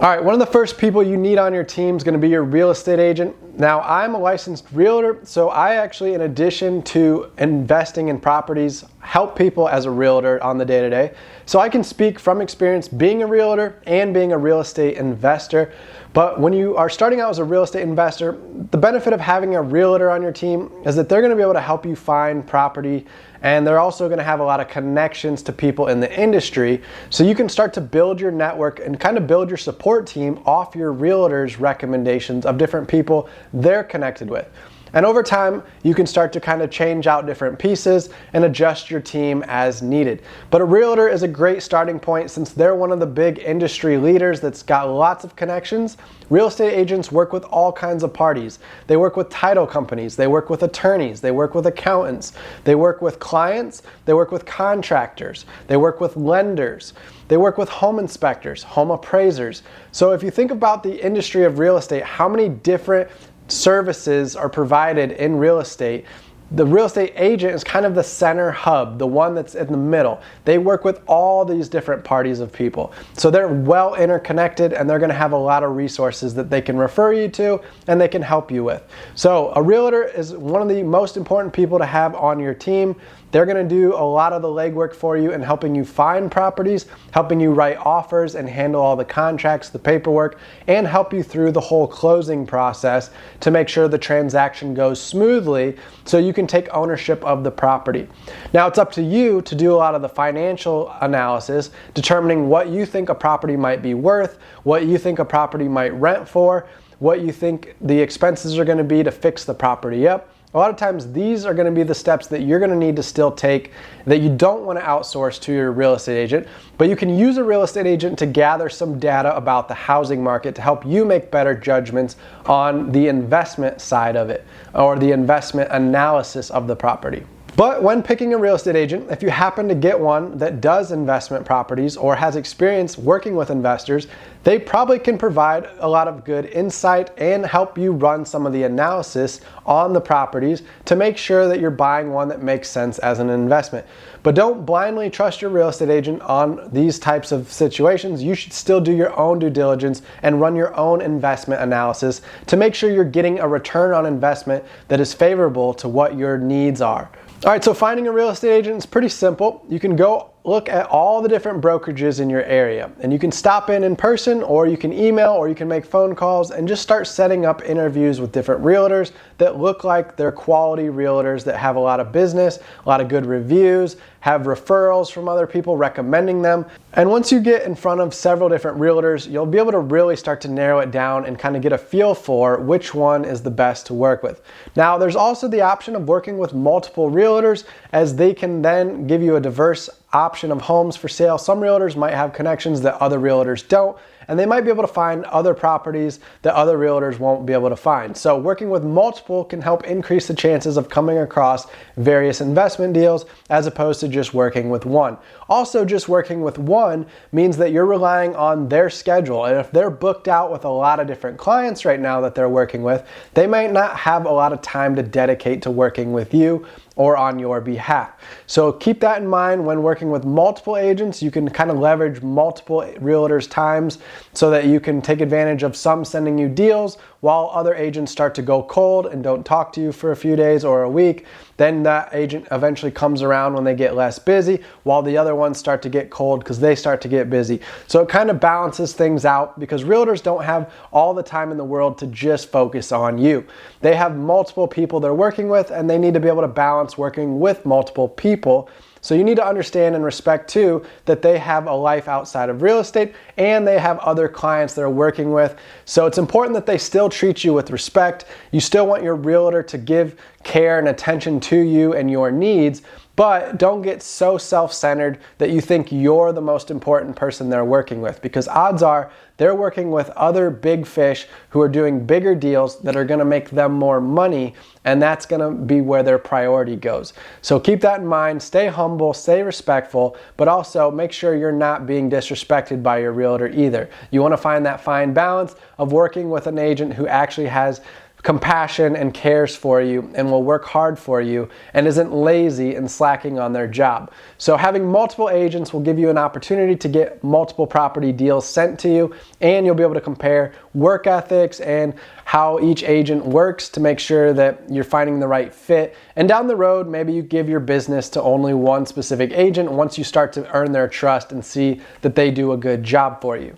All right, one of the first people you need on your team is going to be your real estate agent. Now, I'm a licensed realtor, so I actually, in addition to investing in properties, help people as a realtor on the day-to-day. So I can speak from experience being a realtor and being a real estate investor. But when you are starting out as a real estate investor, the benefit of having a realtor on your team is that they're going to be able to help you find property, and they're also going to have a lot of connections to people in the industry, so you can start to build your network and kind of build your support team off your realtor's recommendations of different people they're connected with. And over time, you can start to kind of change out different pieces and adjust your team as needed. But a realtor is a great starting point since they're one of the big industry leaders that's got lots of connections. Real estate agents work with all kinds of parties. They work with title companies, they work with attorneys, they work with accountants, they work with clients, they work with contractors, they work with lenders, they work with home inspectors, home appraisers. So if you think about the industry of real estate, how many different services are provided in real estate? The real estate agent is kind of the center hub, the one that's in the middle. They work with all these different parties of people. So they're well interconnected, and they're going to have a lot of resources that they can refer you to and they can help you with. So a realtor is one of the most important people to have on your team. They're going to do a lot of the legwork for you in helping you find properties, helping you write offers and handle all the contracts, the paperwork, and help you through the whole closing process to make sure the transaction goes smoothly so you can take ownership of the property. Now, it's up to you to do a lot of the financial analysis, determining what you think a property might be worth, what you think a property might rent for, what you think the expenses are going to be to fix the property up. A lot of times these are going to be the steps that you're going to need to still take that you don't want to outsource to your real estate agent, but you can use a real estate agent to gather some data about the housing market to help you make better judgments on the investment side of it or the investment analysis of the property. But when picking a real estate agent, if you happen to get one that does investment properties or has experience working with investors, they probably can provide a lot of good insight and help you run some of the analysis on the properties to make sure that you're buying one that makes sense as an investment. But don't blindly trust your real estate agent on these types of situations. You should still do your own due diligence and run your own investment analysis to make sure you're getting a return on investment that is favorable to what your needs are. All right, so finding a real estate agent is pretty simple. You can go look at all the different brokerages in your area, and you can stop in person, or you can email, or you can make phone calls and just start setting up interviews with different realtors that look like they're quality realtors that have a lot of business, a lot of good reviews, have referrals from other people recommending them. And once you get in front of several different realtors, you'll be able to really start to narrow it down and kind of get a feel for which one is the best to work with. Now, there's also the option of working with multiple realtors, as they can then give you a diverse option of homes for sale. Some realtors might have connections that other realtors don't, and they might be able to find other properties that other realtors won't be able to find. So working with multiple can help increase the chances of coming across various investment deals as opposed to just working with one. Also, just working with one means that you're relying on their schedule, and if they're booked out with a lot of different clients right now that they're working with, they might not have a lot of time to dedicate to working with you or on your behalf. So keep that in mind when working with multiple agents. You can kind of leverage multiple realtors' times so that you can take advantage of some sending you deals while other agents start to go cold and don't talk to you for a few days or a week. Then that agent eventually comes around when they get less busy, while the other ones start to get cold because they start to get busy. So it kind of balances things out because realtors don't have all the time in the world to just focus on you. They have multiple people they're working with, and they need to be able to balance working with multiple people. So you need to understand and respect too that they have a life outside of real estate and they have other clients they're working with. So it's important that they still treat you with respect. You still want your realtor to give care and attention to you and your needs, but don't get so self-centered that you think you're the most important person they're working with, because odds are they're working with other big fish who are doing bigger deals that are going to make them more money, and that's going to be where their priority goes. So keep that in mind. Stay humble, stay respectful, but also make sure you're not being disrespected by your realtor either. You want to find that fine balance of working with an agent who actually has compassion and cares for you and will work hard for you and isn't lazy and slacking on their job. So having multiple agents will give you an opportunity to get multiple property deals sent to you, and you'll be able to compare work ethics and how each agent works to make sure that you're finding the right fit. And down the road, maybe you give your business to only one specific agent once you start to earn their trust and see that they do a good job for you.